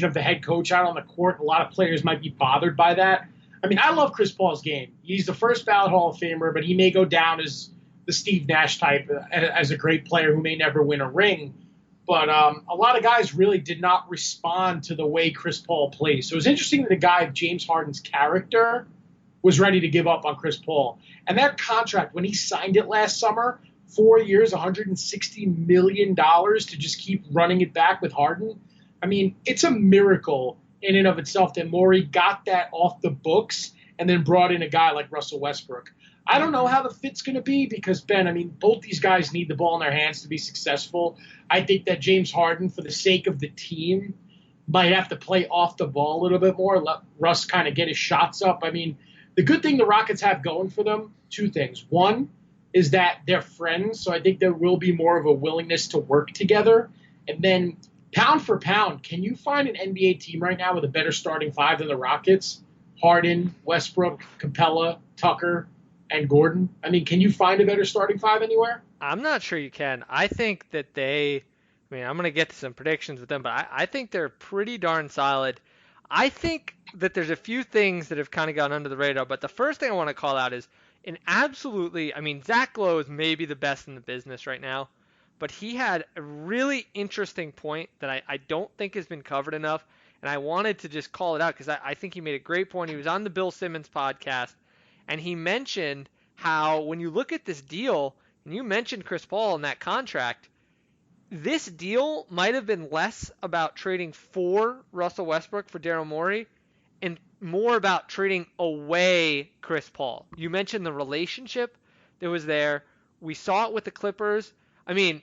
of the head coach out on the court. A lot of players might be bothered by that. I mean, I love Chris Paul's game. He's the first ballot Hall of Famer, but he may go down as the Steve Nash type, as a great player who may never win a ring. But a lot of guys really did not respond to the way Chris Paul plays. So it was interesting that a guy of James Harden's character was ready to give up on Chris Paul. And that contract, when he signed it last summer, 4 years, $160 million to just keep running it back with Harden. I mean, it's a miracle in and of itself that Morey got that off the books and then brought in a guy like Russell Westbrook. I don't know how the fit's going to be because, Ben, I mean, both these guys need the ball in their hands to be successful. I think that James Harden, for the sake of the team, might have to play off the ball a little bit more, let Russ kind of get his shots up. I mean, the good thing the Rockets have going for them, two things. One is that they're friends, so I think there will be more of a willingness to work together. And then pound for pound, can you find an NBA team right now with a better starting five than the Rockets? Harden, Westbrook, Capella, Tucker, and Gordon. I mean, can you find a better starting five anywhere? I'm not sure you can. I think that I'm going to get to some predictions with them, but I think they're pretty darn solid. I think that there's a few things that have kind of gone under the radar, but the first thing I want to call out is Zach Lowe is maybe the best in the business right now, but he had a really interesting point that I don't think has been covered enough, and I wanted to just call it out because I think he made a great point. He was on the Bill Simmons podcast, and he mentioned how when you look at this deal, and you mentioned Chris Paul in that contract, this deal might have been less about trading for Russell Westbrook for Daryl Morey and more about trading away Chris Paul. You mentioned the relationship that was there. We saw it with the Clippers. I mean,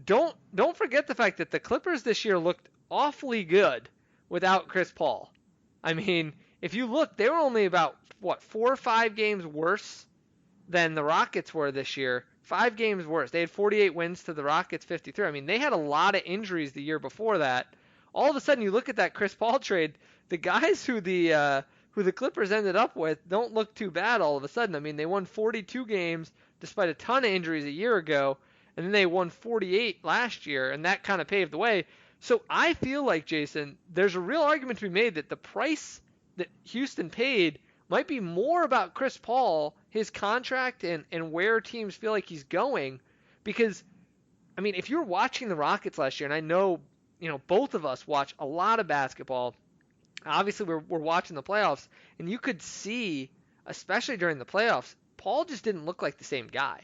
don't forget the fact that the Clippers this year looked awfully good without Chris Paul. I mean, if you look, they were only about 4 or 5 games worse than the Rockets were this year. 5 games worse. They had 48 wins to the Rockets 53. I mean, they had a lot of injuries the year before that. All of a sudden, you look at that Chris Paul trade. The guys who the Clippers ended up with don't look too bad all of a sudden. I mean, they won 42 games despite a ton of injuries a year ago, and then they won 48 last year, and that kind of paved the way. So I feel like, Jason, there's a real argument to be made that the price that Houston paid might be more about Chris Paul, his contract, and where teams feel like he's going. Because, I mean, if you're watching the Rockets last year, and I know, both of us watch a lot of basketball. Obviously, we're watching the playoffs, and you could see, especially during the playoffs, Paul just didn't look like the same guy.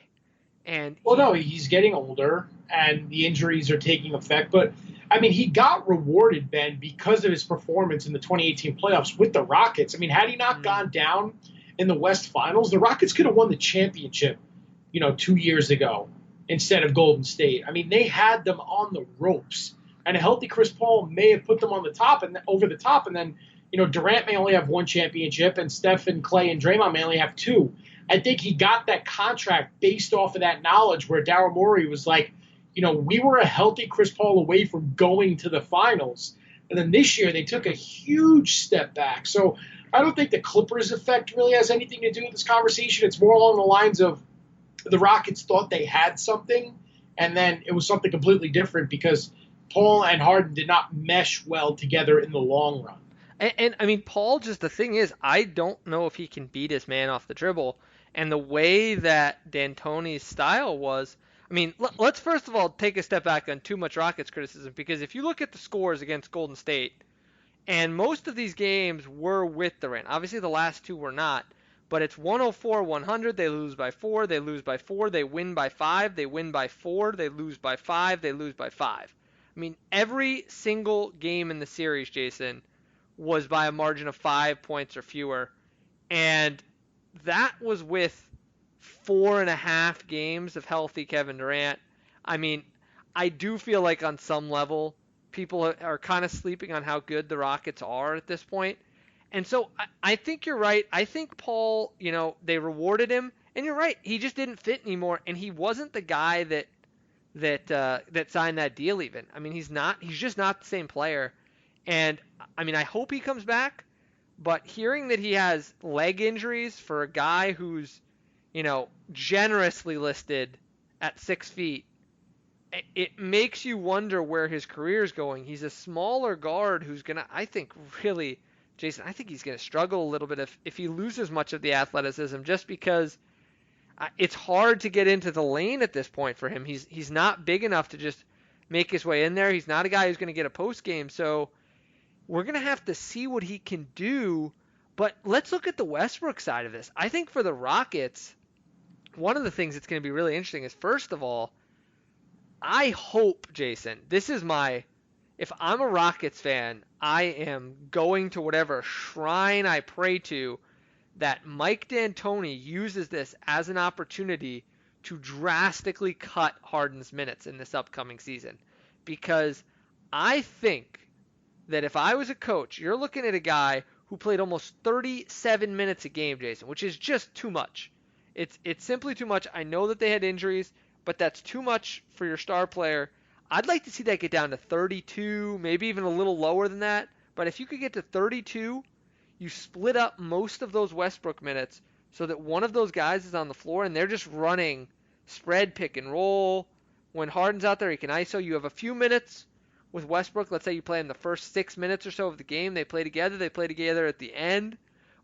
And no, he's getting older, and the injuries are taking effect. But, I mean, he got rewarded, Ben, because of his performance in the 2018 playoffs with the Rockets. I mean, had he not gone down in the West Finals, the Rockets could have won the championship, 2 years ago instead of Golden State. I mean, they had them on the ropes. And a healthy Chris Paul may have put them on the top and over the top. And then, Durant may only have 1 championship, and Steph and Clay and Draymond may only have 2. I think he got that contract based off of that knowledge where Daryl Morey was like, we were a healthy Chris Paul away from going to the finals. And then this year they took a huge step back. So I don't think the Clippers effect really has anything to do with this conversation. It's more along the lines of the Rockets thought they had something, and then it was something completely different because Paul and Harden did not mesh well together in the long run. And I mean, Paul, just the thing is, I don't know if he can beat his man off the dribble. And the way that D'Antoni's style was, I mean, let's first of all take a step back on too much Rockets criticism, because if you look at the scores against Golden State, and most of these games were with Durant. Obviously, the last 2 were not, but it's 104-100. They lose by 4. They lose by 4. They win by 5. They win by 4. They lose by 5. They lose by 5. I mean, every single game in the series, Jason, was by a margin of 5 points or fewer, and that was with 4.5 games of healthy Kevin Durant. I mean, I do feel like on some level, people are kind of sleeping on how good the Rockets are at this point. And so I think you're right. I think Paul, they rewarded him, and you're right. He just didn't fit anymore, and he wasn't the guy that signed that deal even. I mean, he's just not the same player. And I mean, I hope he comes back. But hearing that he has leg injuries for a guy who's, generously listed at 6 feet, it makes you wonder where his career is going. He's a smaller guard who's going to, I think, really, Jason, I think he's going to struggle a little bit if he loses much of the athleticism, just because it's hard to get into the lane at this point for him. He's not big enough to just make his way in there. He's not a guy who's going to get a post game. So we're going to have to see what he can do. But let's look at the Westbrook side of this. I think for the Rockets, one of the things that's going to be really interesting is, first of all, I hope, Jason, if I'm a Rockets fan, I am going to whatever shrine I pray to, that Mike D'Antoni uses this as an opportunity to drastically cut Harden's minutes in this upcoming season. Because I think that if I was a coach, you're looking at a guy who played almost 37 minutes a game, Jason, which is just too much. It's simply too much. I know that they had injuries, but that's too much for your star player. I'd like to see that get down to 32, maybe even a little lower than that. But if you could get to 32, you split up most of those Westbrook minutes so that one of those guys is on the floor and they're just running spread, pick and roll. When Harden's out there, he can ISO. You have a few minutes with Westbrook. Let's say you play in the first 6 minutes or so of the game. They play together at the end.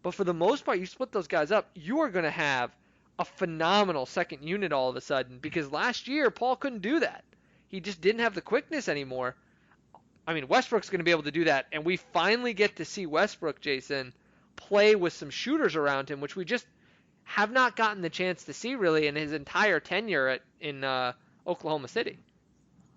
But for the most part, you split those guys up. You are going to have a phenomenal second unit all of a sudden, because last year Paul couldn't do that. He just didn't have the quickness anymore. I mean, Westbrook's going to be able to do that, and we finally get to see Westbrook, Jason, play with some shooters around him, which we just have not gotten the chance to see really in his entire tenure in Oklahoma City.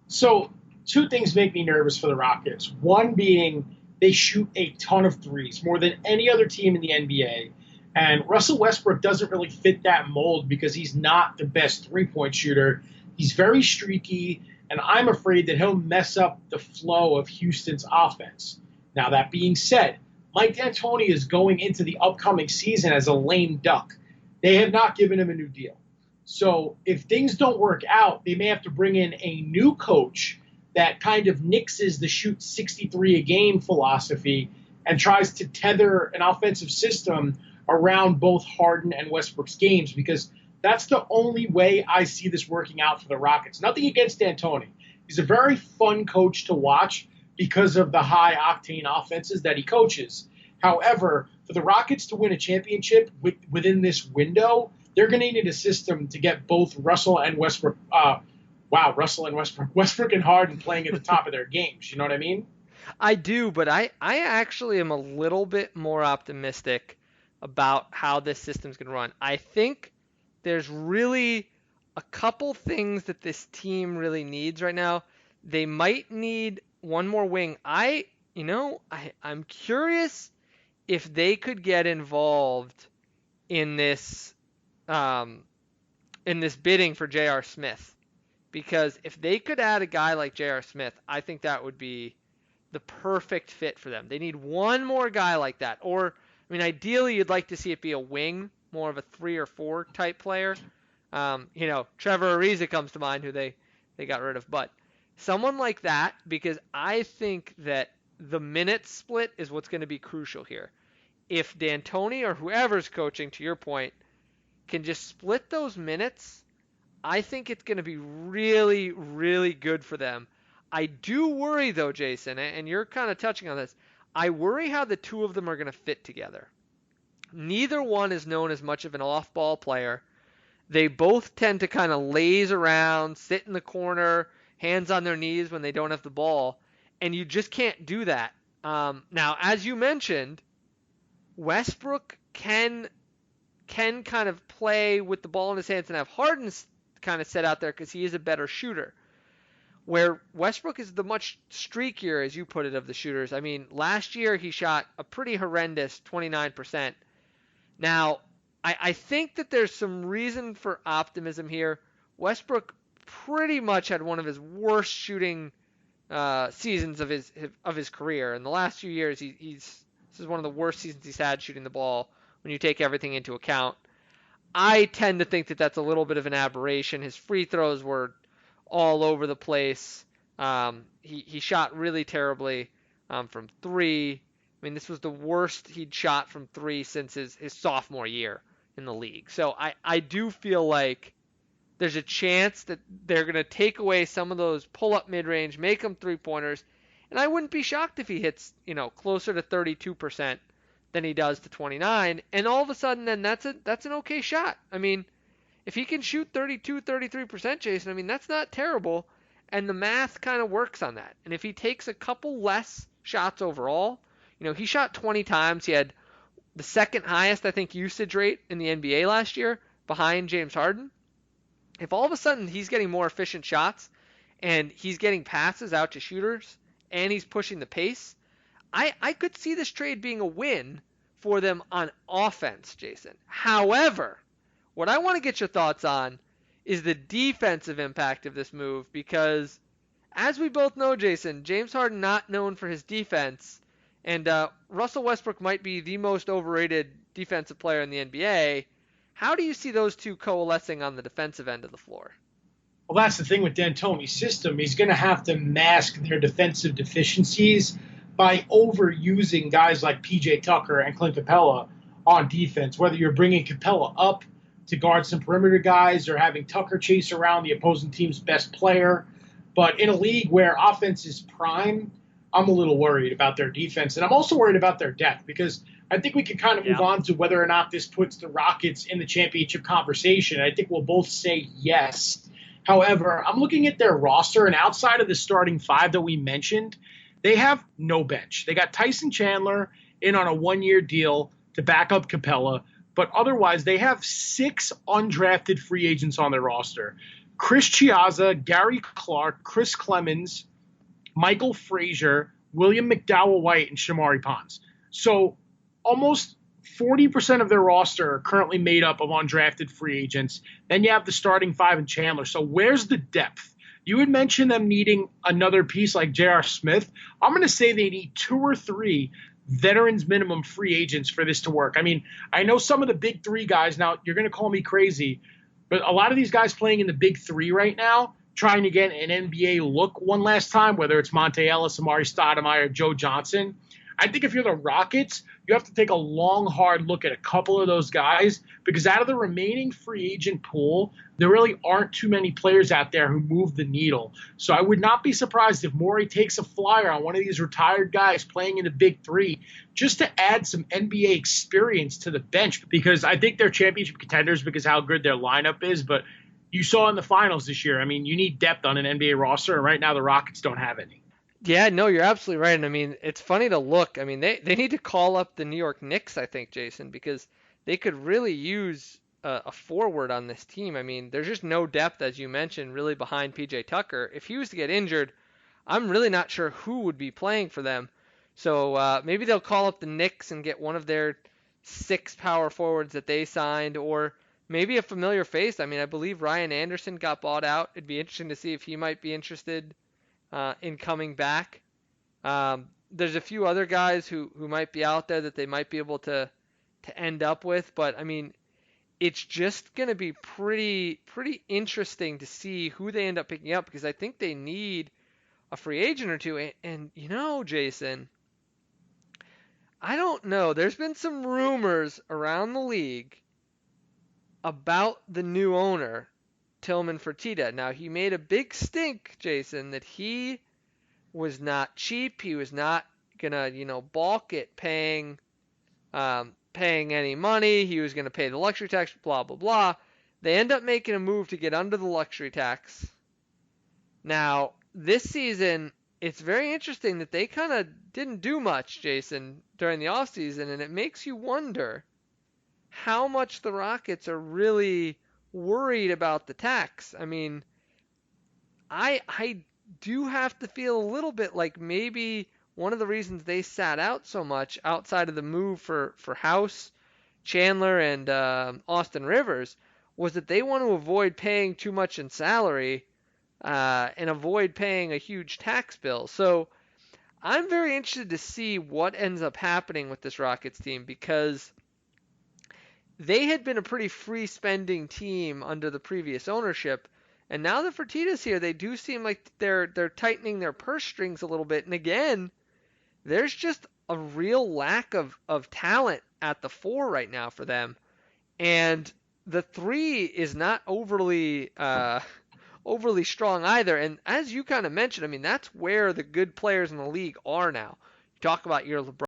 So, two things make me nervous for the Rockets. One being they shoot a ton of threes, more than any other team in the NBA. And Russell Westbrook doesn't really fit that mold because he's not the best three-point shooter. He's very streaky, and I'm afraid that he'll mess up the flow of Houston's offense. Now, that being said, Mike D'Antoni is going into the upcoming season as a lame duck. They have not given him a new deal. So if things don't work out, they may have to bring in a new coach that kind of nixes the shoot 63 a game philosophy and tries to tether an offensive system around both Harden and Westbrook's games, because that's the only way I see this working out for the Rockets. Nothing against D'Antoni. He's a very fun coach to watch because of the high-octane offenses that he coaches. However, for the Rockets to win a championship within this window, they're going to need a system to get both Russell and Westbrook. Westbrook and Harden playing at the top of their games. You know what I mean? I do, but I actually am a little bit more optimistic about how this system's going to run. I think there's really a couple things that this team really needs right now. They might need one more wing. I'm curious if they could get involved in this bidding for J.R. Smith, because if they could add a guy like J.R. Smith, I think that would be the perfect fit for them. They need one more guy like that, or ideally you'd like to see it be a wing, more of a 3 or 4 type player. Trevor Ariza comes to mind, who they got rid of, but someone like that, because I think that the minute split is what's going to be crucial here. If D'Antoni or whoever's coaching, to your point, can just split those minutes, I think it's going to be really, really good for them. I do worry, though, Jason, and you're kind of touching on this, I worry how the two of them are going to fit together. Neither one is known as much of an off-ball player. They both tend to kind of laze around, sit in the corner, hands on their knees when they don't have the ball, and you just can't do that. Now, as you mentioned, Westbrook can kind of play with the ball in his hands and have Harden kind of set out there because he is a better shooter. Where Westbrook is the much streakier, as you put it, of the shooters. Last year he shot a pretty horrendous 29%. Now, I think that there's some reason for optimism here. Westbrook pretty much had one of his worst shooting seasons of his career. In the last few years, this is one of the worst seasons he's had shooting the ball when you take everything into account. I tend to think that that's a little bit of an aberration. His free throws were all over the place. He shot really terribly from 3. This was the worst he'd shot from 3 since his sophomore year in the league. So I do feel like There's a chance that they're going to take away some of those pull-up mid-range, make them three-pointers, and I wouldn't be shocked if he hits, closer to 32% than he does to 29, and all of a sudden then that's an okay shot. I mean, if he can shoot 32, 33%, Jason, I mean, that's not terrible, and the math kind of works on that. And if he takes a couple less shots overall, he shot 20 times. He had the second highest, I think, usage rate in the NBA last year behind James Harden. If all of a sudden he's getting more efficient shots and he's getting passes out to shooters and he's pushing the pace, I could see this trade being a win for them on offense, Jason. However, what I want to get your thoughts on is the defensive impact of this move because, as we both know, Jason, James Harden not known for his defense, and Russell Westbrook might be the most overrated defensive player in the NBA. How do you see those two coalescing on the defensive end of the floor? Well, that's the thing with D'Antoni's system. He's going to have to mask their defensive deficiencies by overusing guys like P.J. Tucker and Clint Capella on defense, whether you're bringing Capella up to guard some perimeter guys or having Tucker chase around the opposing team's best player. But in a league where offense is prime, I'm a little worried about their defense. And I'm also worried about their depth because I think we can kind of move on to whether or not this puts the Rockets in the championship conversation. I think we'll both say yes. However, I'm looking at their roster, and outside of the starting five that we mentioned, they have no bench. They got Tyson Chandler in on a one-year deal to back up Capella, but otherwise they have 6 undrafted free agents on their roster. Chris Chiazza, Gary Clark, Chris Clemens, Michael Frazier, William McDowell-White, and Shamari Pons. So almost 40% of their roster are currently made up of undrafted free agents. Then you have the starting five in Chandler. So where's the depth? You had mentioned them needing another piece like J.R. Smith. I'm going to say they need 2 or 3 veterans minimum free agents for this to work. I mean, I know some of the big 3 guys. Now, you're going to call me crazy, but a lot of these guys playing in the big 3 right now, trying to get an NBA look one last time, whether it's Monte Ellis, Amari Stoudemire, Joe Johnson. I think if you're the Rockets, you have to take a long, hard look at a couple of those guys because out of the remaining free agent pool, there really aren't too many players out there who move the needle. So I would not be surprised if Morey takes a flyer on one of these retired guys playing in the big 3 just to add some NBA experience to the bench because I think they're championship contenders because how good their lineup is. But you saw in the finals this year, I mean, you need depth on an NBA roster, and right now the Rockets don't have any. Yeah, no, you're absolutely right. And I mean, it's funny to look. I mean, they need to call up the New York Knicks, I think, Jason, because they could really use a forward on this team. I mean, there's just no depth, as you mentioned, really behind P.J. Tucker. If he was to get injured, I'm really not sure who would be playing for them. So maybe they'll call up the Knicks and get one of their 6 power forwards that they signed, or maybe a familiar face. I mean, I believe Ryan Anderson got bought out. It'd be interesting to see if he might be interested in coming back. There's a few other guys who might be out there that they might be able to end up with, but I mean, it's just going to be pretty interesting to see who they end up picking up because I think they need a free agent or two. And Jason, I don't know. There's been some rumors around the league about the new owner, Tillman Fertitta. Now, he made a big stink, Jason, that he was not cheap. He was not gonna, balk at paying any money. He was gonna pay the luxury tax, blah blah blah. They end up making a move to get under the luxury tax. Now, this season, it's very interesting that they kind of didn't do much, Jason, during the offseason, and it makes you wonder how much the Rockets are really worried about the tax. I mean, I do have to feel a little bit like maybe one of the reasons they sat out so much outside of the move for House, Chandler, and Austin Rivers was that they want to avoid paying too much in salary and avoid paying a huge tax bill. So I'm very interested to see what ends up happening with this Rockets team because they had been a pretty free spending team under the previous ownership. And now that Fertitta's here, they do seem like they're tightening their purse strings a little bit. And again, there's just a real lack of talent at the 4 right now for them. And the three is not overly strong either. And as you kind of mentioned, I mean, that's where the good players in the league are now. You talk about your LeBron